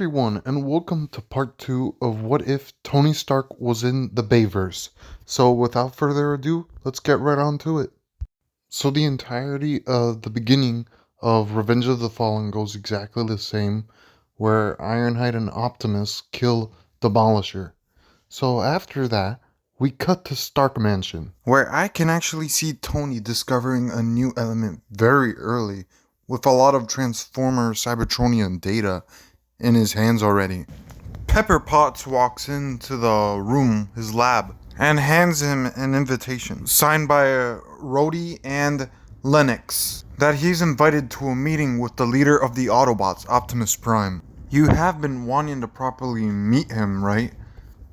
everyone, and welcome to part 2 of What If Tony Stark Was in the Bayverse. So without further ado, let's get right on to it. So the entirety of the beginning of Revenge of the Fallen goes exactly the same, where Ironhide and Optimus kill Demolisher. So after that, we cut to Stark Mansion, where I can actually see Tony discovering a new element very early, with a lot of Transformer Cybertronian data in his hands already. Pepper Potts walks into the room, his lab, and hands him an invitation, signed by Rhodey and Lennox, that he's invited to a meeting with the leader of the Autobots, Optimus Prime. You have been wanting to properly meet him, right?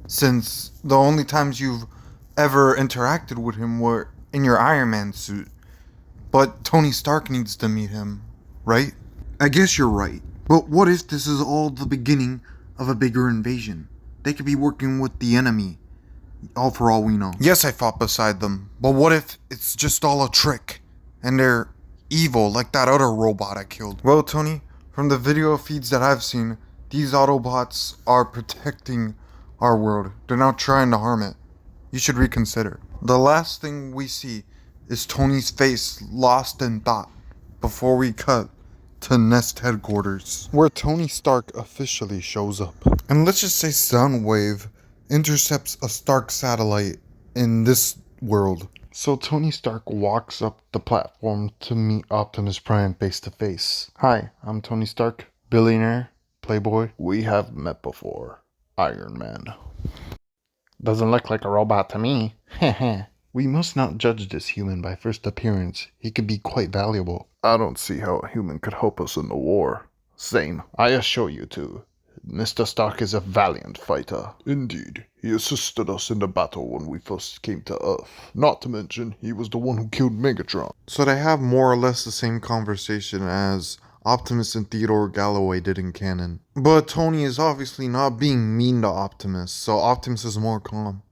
Since the only times you've ever interacted with him were in your Iron Man suit. But Tony Stark needs to meet him, right? I guess you're right. But what if this is all the beginning of a bigger invasion? They could be working with the enemy, all for all we know. Yes, I fought beside them, but what if it's just all a trick, and they're evil like that other robot I killed? Well, Tony, from the video feeds that I've seen, these Autobots are protecting our world. They're not trying to harm it. You should reconsider. The last thing we see is Tony's face lost in thought before we cut to Nest headquarters, where Tony Stark officially shows up. And let's just say Soundwave intercepts a Stark satellite in this world. So Tony Stark walks up the platform to meet Optimus Prime face to face. Hi, I'm Tony Stark, billionaire, playboy. We have met before, Iron Man. Doesn't look like a robot to me. Heh. We must not judge this human by first appearance. He could be quite valuable. I don't see how a human could help us in the war. Same. I assure you too. Mr. Stark is a valiant fighter. Indeed. He assisted us in the battle when we first came to Earth. Not to mention, he was the one who killed Megatron. So they have more or less the same conversation as Optimus and Theodore Galloway did in canon. But Tony is obviously not being mean to Optimus, so Optimus is more calm.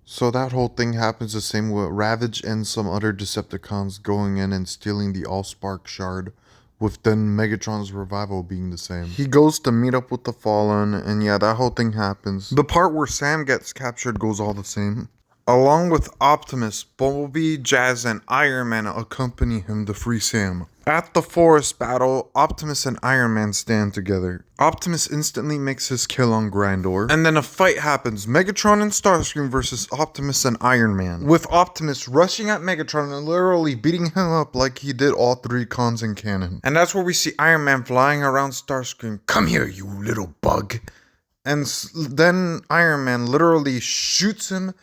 So that whole thing happens the same with Ravage and some other Decepticons going in and stealing the Allspark shard, with then Megatron's revival being the same. He goes to meet up with the Fallen, and yeah, that whole thing happens. The part where Sam gets captured goes all the same. Along with Optimus, Bumblebee, Jazz, and Iron Man accompany him to free Sam. At the forest battle, Optimus and Iron Man stand together. Optimus instantly makes his kill on Grandor, and then a fight happens, Megatron and Starscream versus Optimus and Iron Man, with Optimus rushing at Megatron and literally beating him up like he did all three cons in canon. And that's where we see Iron Man flying around Starscream. Come here, you little bug. And then Iron Man literally shoots him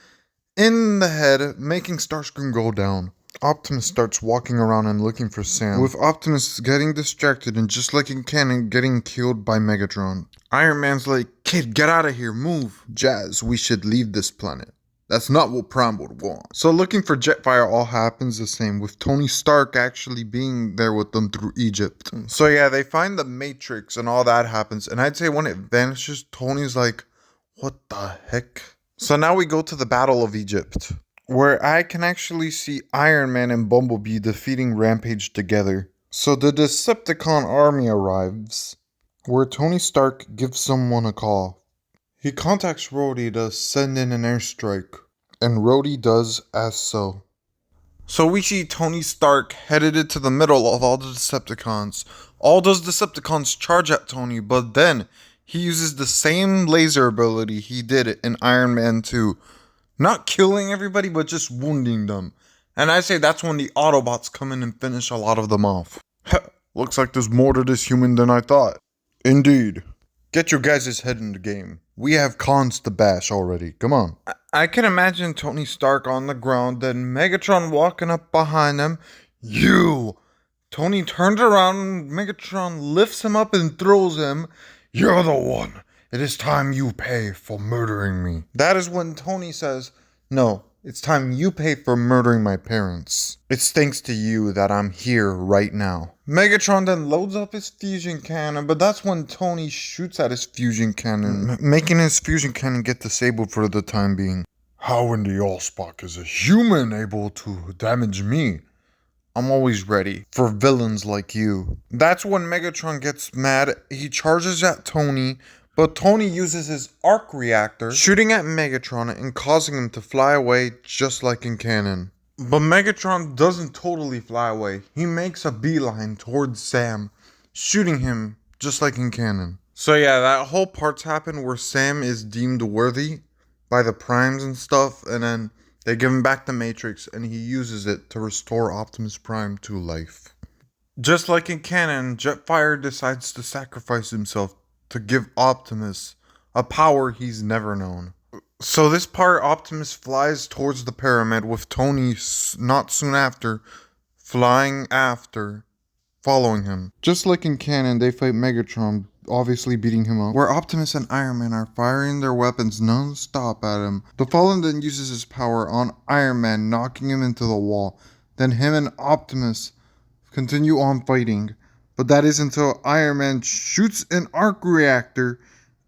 in the head, making Starscream go down. Optimus starts walking around and looking for Sam, with Optimus getting distracted and, just like in canon, getting killed by Megatron. Iron Man's like, kid, get out of here, move. Jazz, we should leave this planet. That's not what Prime would want. So looking for Jetfire all happens the same, with Tony Stark actually being there with them through Egypt. So yeah, they find the Matrix and all that happens, and I'd say when it vanishes, Tony's like, what the heck? So now we go to the Battle of Egypt, where I can actually see Iron Man and Bumblebee defeating Rampage together. So the Decepticon army arrives, where Tony Stark gives someone a call. He contacts Rhodey to send in an airstrike, and Rhodey does as so. So we see Tony Stark headed into the middle of all the Decepticons. All those Decepticons charge at Tony, but then he uses the same laser ability he did in Iron Man 2. Not killing everybody, but just wounding them. And I say that's when the Autobots come in and finish a lot of them off. Looks like there's more to this human than I thought. Indeed. Get your guys' head in the game. We have cons to bash already. Come on. I can imagine Tony Stark on the ground, then Megatron walking up behind him. You! Tony turns around, Megatron lifts him up and throws him. You're the one. It is time you pay for murdering me. That is when Tony says, no, it's time you pay for murdering my parents. It's thanks to you that I'm here right now. Megatron then loads up his fusion cannon, but that's when Tony shoots at his fusion cannon, making his fusion cannon get disabled for the time being. How in the Allspark is a human able to damage me? I'm always ready for villains like you. That's when Megatron gets mad. He charges at Tony, but Tony uses his arc reactor, shooting at Megatron and causing him to fly away just like in canon. But Megatron doesn't totally fly away. He makes a beeline towards Sam, shooting him just like in canon. So yeah, that whole part's happened where Sam is deemed worthy by the primes and stuff, and then they give him back the Matrix and he uses it to restore Optimus Prime to life. Just like in canon, Jetfire decides to sacrifice himself to give Optimus a power he's never known. So this part, Optimus flies towards the pyramid with Tony not soon after flying after, following him. Just like in canon, they fight Megatron, obviously beating him up, where Optimus and Iron Man are firing their weapons non-stop at him. The Fallen then uses his power on Iron Man, knocking him into the wall. Then him and Optimus continue on fighting, but that is until Iron Man shoots an arc reactor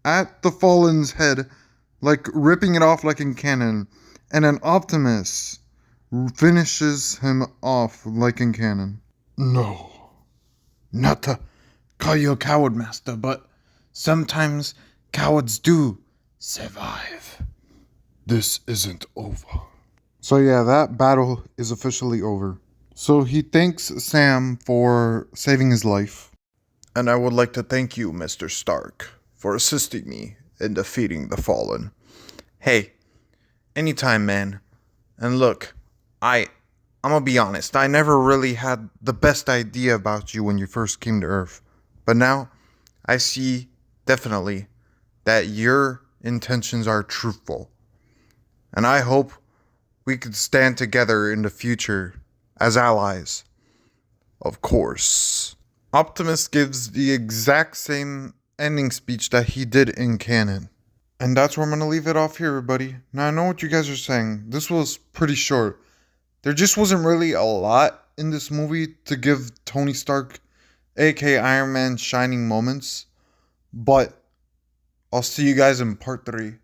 at the Fallen's head, like ripping it off like in canon, and then Optimus finishes him off like in canon. No, not to call you a coward, master, but sometimes cowards do survive. This isn't over. So yeah, that battle is officially over. So he thanks Sam for saving his life. And I would like to thank you, Mr. Stark, for assisting me in defeating the Fallen. Hey, anytime, man. And look, I'm gonna be honest, I never really had the best idea about you when you first came to Earth. But now, I see definitely that your intentions are truthful. And I hope we could stand together in the future as allies. Of course. Optimus gives the exact same ending speech that he did in canon. And that's where I'm going to leave it off here, everybody. Now, I know what you guys are saying. This was pretty short. There just wasn't really a lot in this movie to give Tony Stark, aka Iron Man, shining moments. But I'll see you guys in part 3.